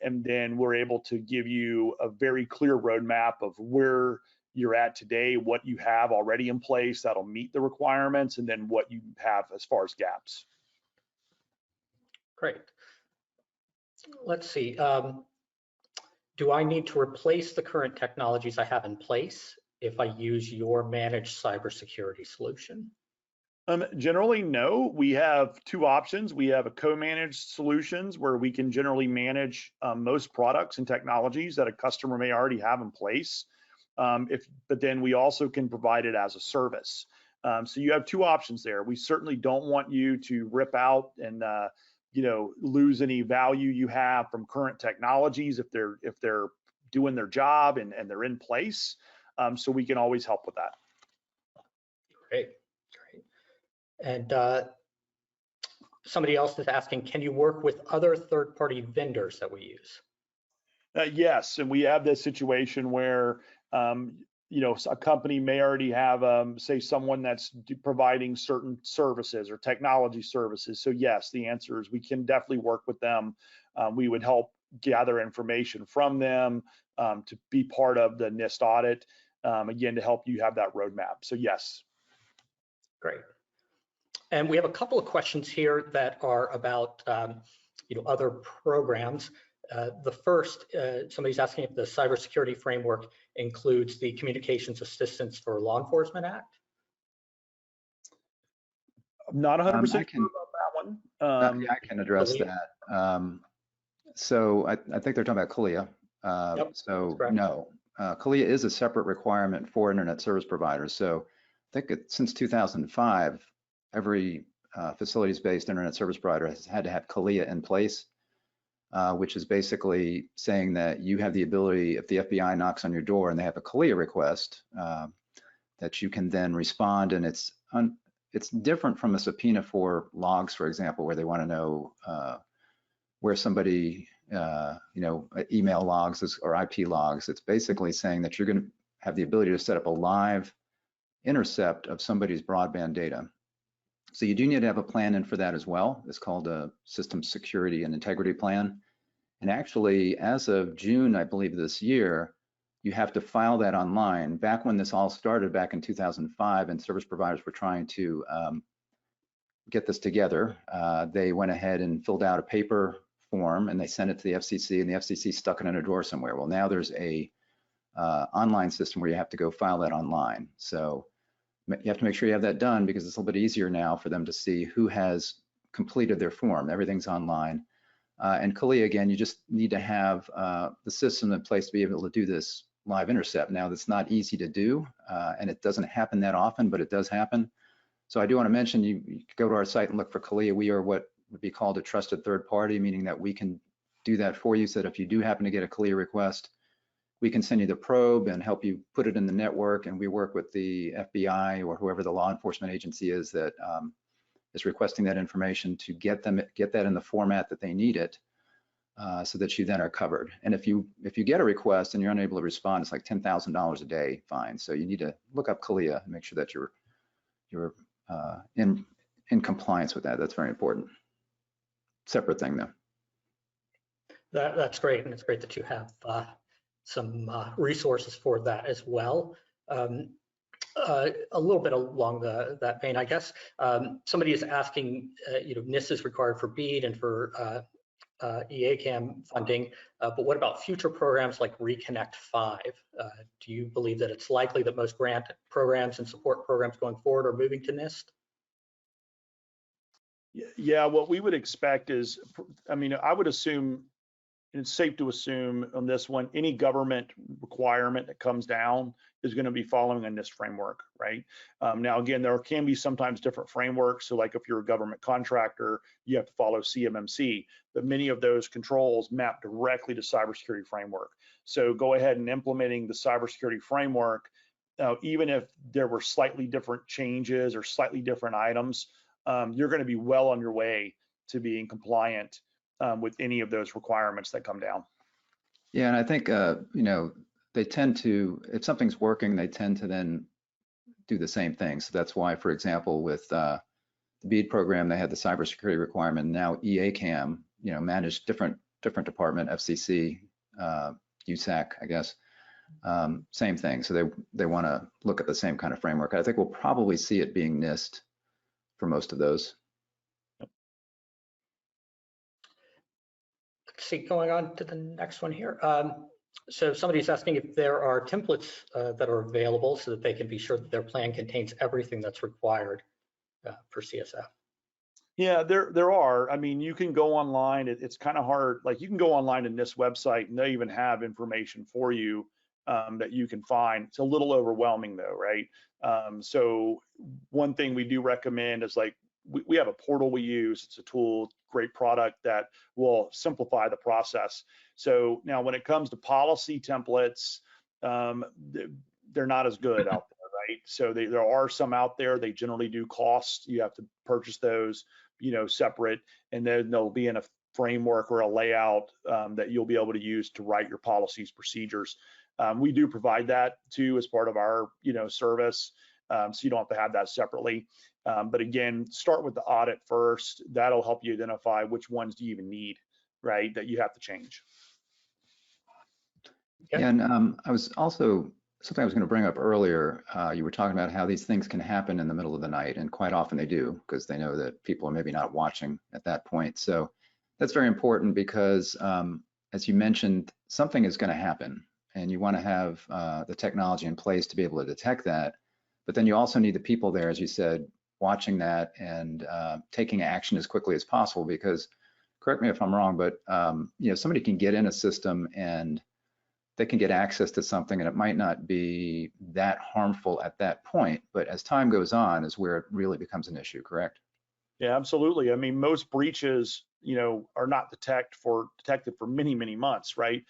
[SPEAKER 3] And then we're able to give you a very clear roadmap of where you're at today, what you have already in place that'll meet the requirements, and then what you have as far as gaps.
[SPEAKER 1] Great. Let's see. Do I need to replace the current technologies I have in place if I use your managed cybersecurity solution?
[SPEAKER 3] Generally, no. We have two options. We have a co-managed solutions where we can generally manage most products and technologies that a customer may already have in place. But then we also can provide it as a service. So you have two options there. We certainly don't want you to rip out and lose any value you have from current technologies if they're doing their job and they're in place. So we can always help with that.
[SPEAKER 1] Great. And somebody else is asking, can you work with other third-party vendors that we use?
[SPEAKER 3] Yes, and we have this situation where a company may already have, say, someone that's providing certain services or technology services. So yes, the answer is we can definitely work with them. We would help gather information from them to be part of the NIST audit, again, to help you have that roadmap. So yes.
[SPEAKER 1] Great. And we have a couple of questions here that are about other programs. The first, somebody's asking if the Cybersecurity Framework includes the Communications Assistance for Law Enforcement Act.
[SPEAKER 3] I'm not 100% sure about that one.
[SPEAKER 2] Yeah, I can address that. So I think they're talking about CALIA.
[SPEAKER 1] Yep,
[SPEAKER 2] so no, CALIA is a separate requirement for internet service providers. So I think since 2005, every facilities-based internet service provider has had to have CALIA in place, which is basically saying that you have the ability, if the FBI knocks on your door and they have a CALIA request, that you can then respond. And it's different from a subpoena for logs, for example, where they want to know where somebody, email logs or IP logs. It's basically saying that you're going to have the ability to set up a live intercept of somebody's broadband data. So you do need to have a plan in for that as well. It's called a System Security and Integrity Plan. And actually, as of June, I believe this year, you have to file that online. Back when this all started back in 2005 and service providers were trying to get this together, they went ahead and filled out a paper form and they sent it to the FCC, and the FCC stuck it in a drawer somewhere. Well, now there's a online system where you have to go file that online. So you have to make sure you have that done, because it's a little bit easier now for them to see who has completed their form. Everything's online. And CALIA, again, you just need to have the system in place to be able to do this live intercept. Now, that's not easy to do, and it doesn't happen that often, but it does happen. So I do want to mention, you go to our site and look for CALIA. We are what would be called a trusted third party, meaning that we can do that for you, so that if you do happen to get a CALIA request, we can send you the probe and help you put it in the network, and we work with the FBI or whoever the law enforcement agency is that is requesting that information to get that in the format that they need it. so that you then are covered. And if you get a request and you're unable to respond, it's like $10,000 a day fine. So you need to look up CALIA and make sure that you're in compliance with that. That's very important. Separate thing though.
[SPEAKER 1] That's great, and it's great that you have some resources for that as well. A little bit along that vein, I guess, somebody is asking, NIST is required for BEAD and for E-ACAM funding, but what about future programs like Reconnect 5? Do you believe that it's likely that most grant programs and support programs going forward are moving to NIST?
[SPEAKER 3] Yeah, what we would expect is, I would assume, and it's safe to assume on this one, any government requirement that comes down is going to be following a NIST framework, right? Now, again, there can be sometimes different frameworks. So like if you're a government contractor, you have to follow CMMC, but many of those controls map directly to cybersecurity framework. So go ahead and implementing the cybersecurity framework, even if there were slightly different changes or slightly different items, you're going to be well on your way to being compliant with any of those requirements that come down.
[SPEAKER 2] Yeah, and I think they tend to, if something's working, they tend to then do the same thing. So that's why, for example, with the BEAD program, they had the cybersecurity requirement. Now E-ACAM, managed different department, FCC, USAC, I guess, same thing. So they want to look at the same kind of framework. I think we'll probably see it being NIST for most of those.
[SPEAKER 1] See, going on to the next one here. So somebody's asking if there are templates that are available so that they can be sure that their plan contains everything that's required for CSF.
[SPEAKER 3] Yeah, there are. You can go online. It's kind of hard. Like you can go online to NIST website and they even have information for you that you can find. It's a little overwhelming though, right? So one thing we do recommend is like, we have a portal we use. It's a tool, great product that will simplify the process. So now when it comes to policy templates, they're not as good out there, right? So there are some out there. They generally do cost. You have to purchase those, separate, and then they'll be in a framework or a layout that you'll be able to use to write your policies, procedures. We do provide that too as part of our, service. So you don't have to have that separately. But again, start with the audit first. That'll help you identify which ones do you even need, right, that you have to change.
[SPEAKER 2] Okay. And I was also, something I was going to bring up earlier, you were talking about how these things can happen in the middle of the night, and quite often they do, because they know that people are maybe not watching at that point. So that's very important because, as you mentioned, something is going to happen, and you want to have the technology in place to be able to detect that. But then you also need the people there, as you said, watching that and taking action as quickly as possible, because, correct me if I'm wrong, but somebody can get in a system and they can get access to something and it might not be that harmful at that point, but as time goes on is where it really becomes an issue, correct?
[SPEAKER 3] Yeah, absolutely. Most breaches, are not detected for many, many months, right?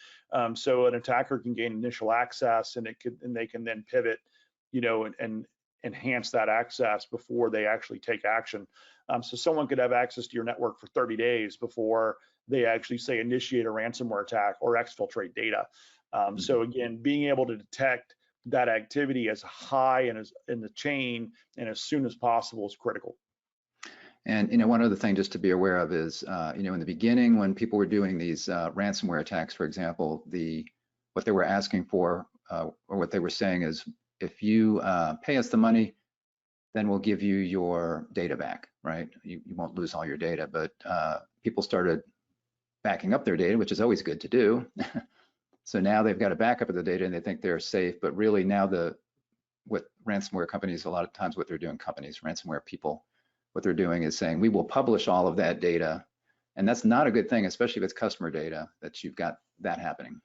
[SPEAKER 3] So an attacker can gain initial access and they can then pivot, and enhance that access before they actually take action. So someone could have access to your network for 30 days before they actually say initiate a ransomware attack or exfiltrate data. So again, being able to detect that activity as high and as in the chain and as soon as possible is critical.
[SPEAKER 2] And one other thing just to be aware of is, in the beginning when people were doing these ransomware attacks, for example, what they were asking for or what they were saying is, if you pay us the money, then we'll give you your data back, right? You won't lose all your data, but people started backing up their data, which is always good to do. So now they've got a backup of the data and they think they're safe, but really now what ransomware companies, a lot of times what they're doing, ransomware people, what they're doing is saying, we will publish all of that data. And that's not a good thing, especially if it's customer data, that you've got that happening.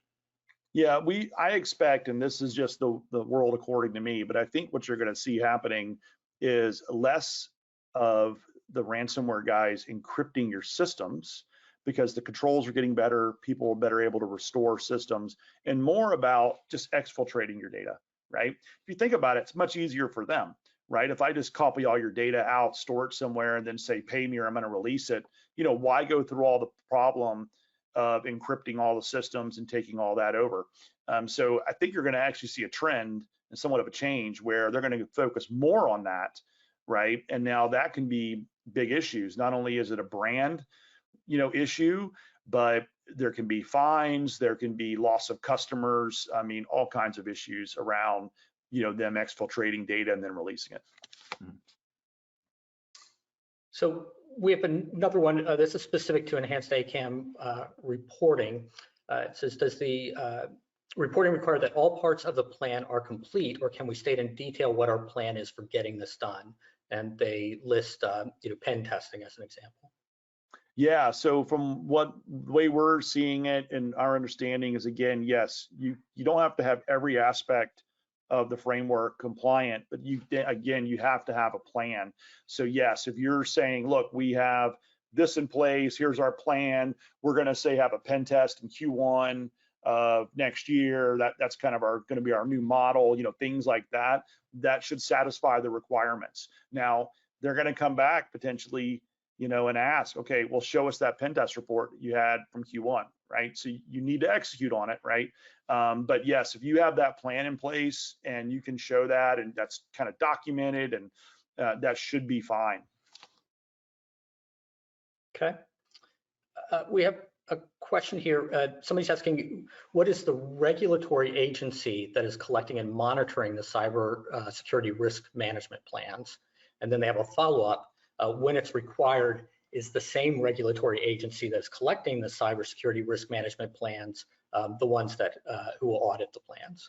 [SPEAKER 3] Yeah, I expect, and this is just the world according to me, but I think what you're going to see happening is less of the ransomware guys encrypting your systems, because the controls are getting better, people are better able to restore systems, and more about just exfiltrating your data, right? If you think about it, it's much easier for them, right? If I just copy all your data out, store it somewhere, and then say, pay me or I'm going to release it, why go through all the problem of encrypting all the systems and taking all that over. So I think you're going to actually see a trend and somewhat of a change where they're going to focus more on that, right? And now that can be big issues. Not only is it a brand, issue, but there can be fines, there can be loss of customers. I mean, all kinds of issues around, them exfiltrating data and then releasing it.
[SPEAKER 1] So we have another one. This is specific to enhanced ACAM reporting. It says, does the reporting require that all parts of the plan are complete, or can we state in detail what our plan is for getting this done? And they list, pen testing as an example.
[SPEAKER 3] Yeah, so from the way we're seeing it and our understanding is, again, yes, you don't have to have every aspect of the framework compliant, but you have to have a plan. So yes, if you're saying, look, we have this in place, here's our plan, we're going to say have a pen test in Q1 of next year, that's kind of going to be our new model, things like that, that should satisfy the requirements. Now, they're going to come back potentially, and ask, okay, well, show us that pen test report you had from Q1, right? So you need to execute on it, right? But yes, if you have that plan in place and you can show that and that's kind of documented, and that should be fine.
[SPEAKER 1] Okay. We have a question here. Somebody's asking, what is the regulatory agency that is collecting and monitoring the cyber security risk management plans? And then they have a follow-up. When it's required, is the same regulatory agency that's collecting the cybersecurity risk management plans the ones that who will audit the plans?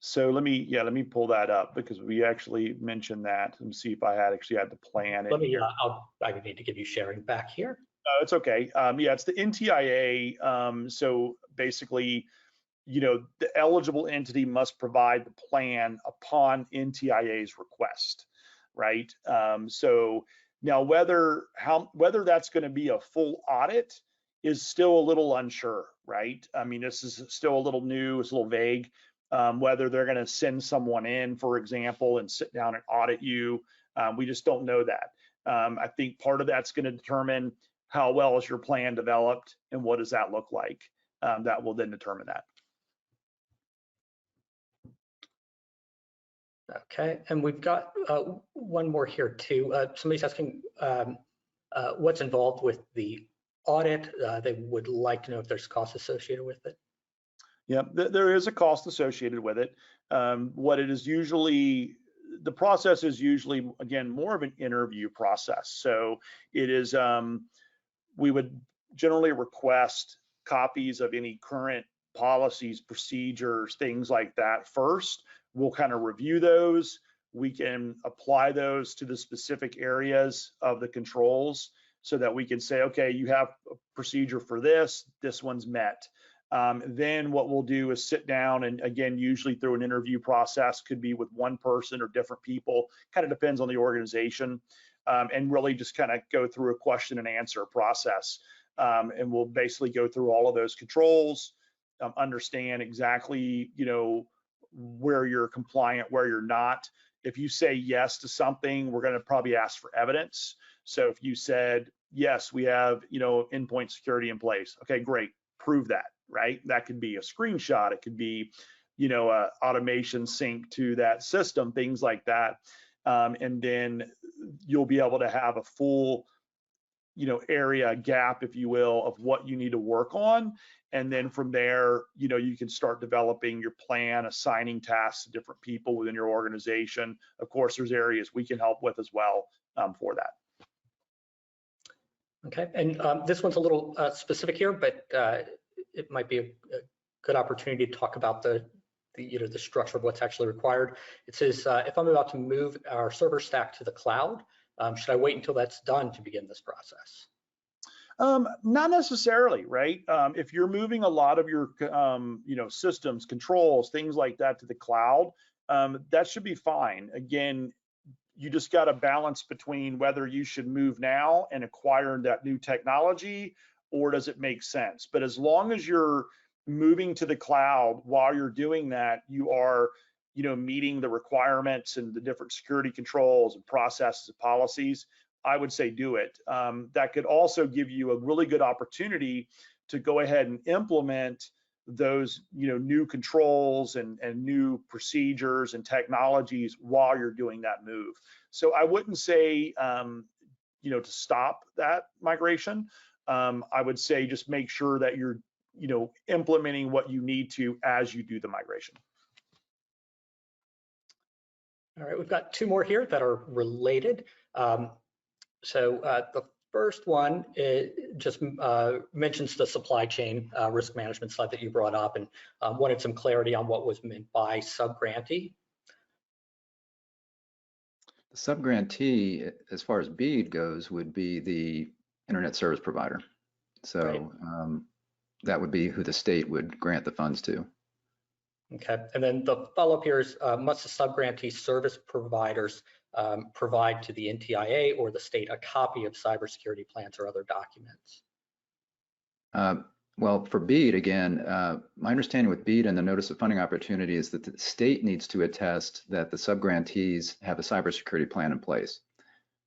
[SPEAKER 3] So let me pull that up because we actually mentioned that. Let me see if I actually had the plan.
[SPEAKER 1] I need to give you sharing back here.
[SPEAKER 3] It's okay. Yeah, it's the NTIA. So basically, the eligible entity must provide the plan upon NTIA's request. Right. So now whether that's going to be a full audit is still a little unsure, right? I mean, this is still a little new, it's a little vague. Whether they're going to send someone in, for example, and sit down and audit you, we just don't know that. I think part of that's going to determine how well is your plan developed and what does that look like. That will then determine that.
[SPEAKER 1] Okay, and we've got one more here too. Somebody's asking what's involved with the audit. They would like to know if there's costs associated with it.
[SPEAKER 3] Yeah, there is a cost associated with it. What it is usually, the process is usually, again, more of an interview process. So it is, we would generally request copies of any current policies, procedures, things like that first. We'll kind of review those. We can apply those to the specific areas of the controls so that we can say, okay, you have a procedure for this one's met. Then what we'll do is sit down and, again, usually through an interview process, could be with one person or different people, kind of depends on the organization, and really just kind of go through a question and answer process. And we'll basically go through all of those controls, understand exactly, where you're compliant, where you're not. If you say yes to something, we're going to probably ask for evidence. So if you said, yes, we have, endpoint security in place. Okay, great. Prove that, right? That could be a screenshot. It could be, a automation sync to that system, things like that. And then you'll be able to have a full, area gap, if you will, of what you need to work on. And then from there, you can start developing your plan, assigning tasks to different people within your organization. Of course, there's areas we can help with as well for that.
[SPEAKER 1] Okay, and this one's a little specific here, but it might be a good opportunity to talk about the structure of what's actually required. It says, if I'm about to move our server stack to the cloud, should I wait until that's done to begin this process?
[SPEAKER 3] Not necessarily, right? If you're moving a lot of your, systems, controls, things like that to the cloud, that should be fine. Again, you just got to balance between whether you should move now and acquire that new technology, or does it make sense? But as long as you're moving to the cloud, while you're doing that, you are, meeting the requirements and the different security controls and processes and policies. I would say do it. That could also give you a really good opportunity to go ahead and implement those new controls and new procedures and technologies while you're doing that move. So I wouldn't say to stop that migration. I would say just make sure that you're implementing what you need to as you do the migration.
[SPEAKER 1] All right, we've got two more here that are related. The first one just mentions the supply chain risk management slide that you brought up, and wanted some clarity on what was meant by subgrantee.
[SPEAKER 2] The subgrantee, as far as BEAD goes, would be the internet service provider. So right. That would be who the state would grant the funds to.
[SPEAKER 1] Okay, and then the follow-up here is, must the subgrantee service providers provide to the NTIA or the state a copy of cybersecurity plans or other documents?
[SPEAKER 2] Well, for BEAD, again, my understanding with BEAD and the Notice of Funding Opportunity is that the state needs to attest that the subgrantees have a cybersecurity plan in place.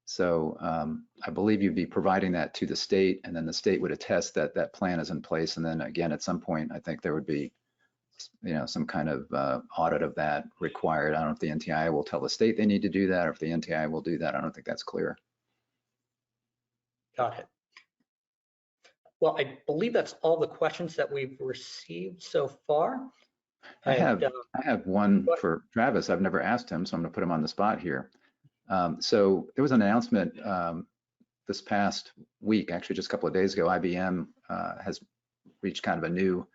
[SPEAKER 2] So I believe you'd be providing that to the state, and then the state would attest that that plan is in place. And then again, at some point, I think there would be some kind of audit of that required. I don't know if the NTIA will tell the state they need to do that, or if the NTIA will do that. I don't think that's clear.
[SPEAKER 1] Got it. Well, I believe that's all the questions that we've received so far.
[SPEAKER 2] I have one for Travis. I've never asked him, so I'm going to put him on the spot here. So there was an announcement this past week, actually just a couple of days ago. IBM has reached kind of a new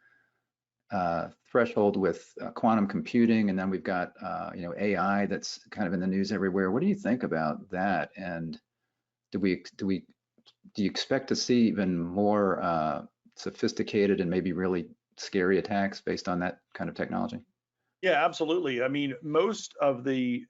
[SPEAKER 2] threshold with quantum computing, and then we've got AI that's kind of in the news everywhere. What do you think about that? And do you expect to see even more sophisticated and maybe really scary attacks based on that kind of technology?
[SPEAKER 3] Yeah, absolutely. I mean, most of the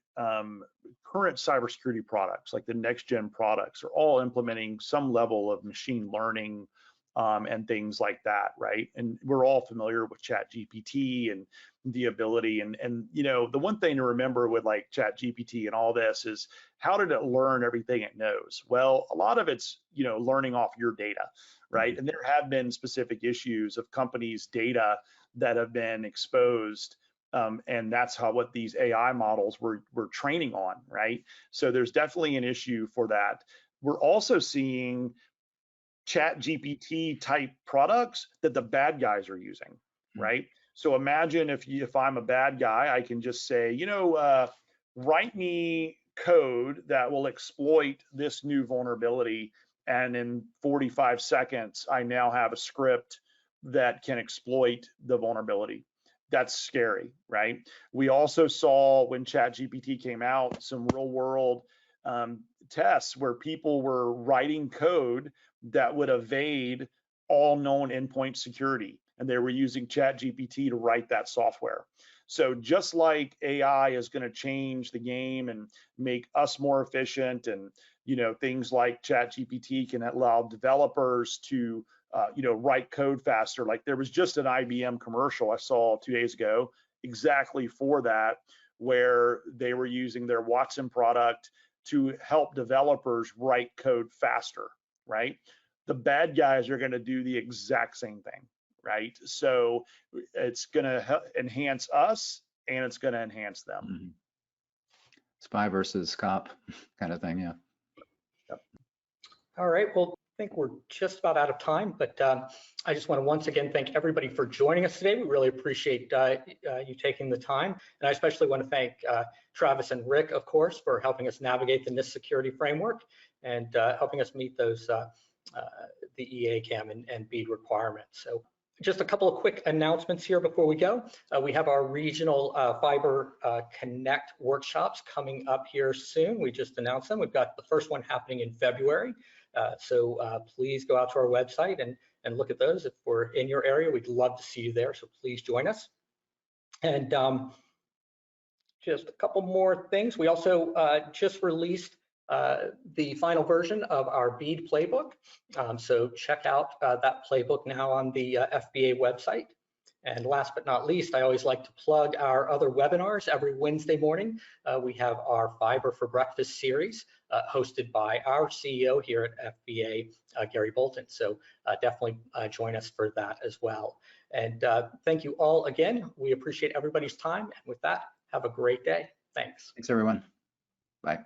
[SPEAKER 3] current cybersecurity products, like the next gen products, are all implementing some level of machine learning and things like that, right? And we're all familiar with ChatGPT and the ability, and the one thing to remember with like ChatGPT and all this is, how did it learn everything it knows? Well, a lot of it's learning off your data, right? And there have been specific issues of companies' data that have been exposed, and that's what these AI models were training on, right? So there's definitely an issue for that. We're also seeing ChatGPT type products that the bad guys are using, right? So imagine if I'm a bad guy, I can just say, write me code that will exploit this new vulnerability, and in 45 seconds, I now have a script that can exploit the vulnerability. That's scary, right? We also saw when ChatGPT came out some real world tests where people were writing code that would evade all known endpoint security, and they were using ChatGPT to write that software. So just like AI is going to change the game and make us more efficient, and things like ChatGPT can allow developers to write code faster. Like there was just an IBM commercial I saw 2 days ago exactly for that, where they were using their Watson product to help developers write code faster, right? The bad guys are going to do the exact same thing, right? So it's going to enhance us, and it's going to enhance them.
[SPEAKER 2] Mm-hmm. Spy versus cop kind of thing, yeah.
[SPEAKER 3] Yep.
[SPEAKER 1] All right, well, I think we're just about out of time, but I just want to once again thank everybody for joining us today. We really appreciate you taking the time, and I especially want to thank Travis and Rick, of course, for helping us navigate the NIST Security Framework and helping us meet those the E-ACAM and BEAD requirements. So just a couple of quick announcements here before we go. We have our regional Fiber Connect workshops coming up here soon. We just announced them. We've got the first one happening in February. So please go out to our website and look at those. If we're in your area, we'd love to see you there. So please join us. And just a couple more things. We also just released the final version of our BEAD playbook. So check out that playbook now on the FBA website. And last but not least, I always like to plug our other webinars. Every Wednesday morning, we have our Fiber for Breakfast series hosted by our CEO here at FBA, Gary Bolton. So definitely join us for that as well. And thank you all again. We appreciate everybody's time. And with that, have a great day. Thanks.
[SPEAKER 2] Thanks, everyone. Bye.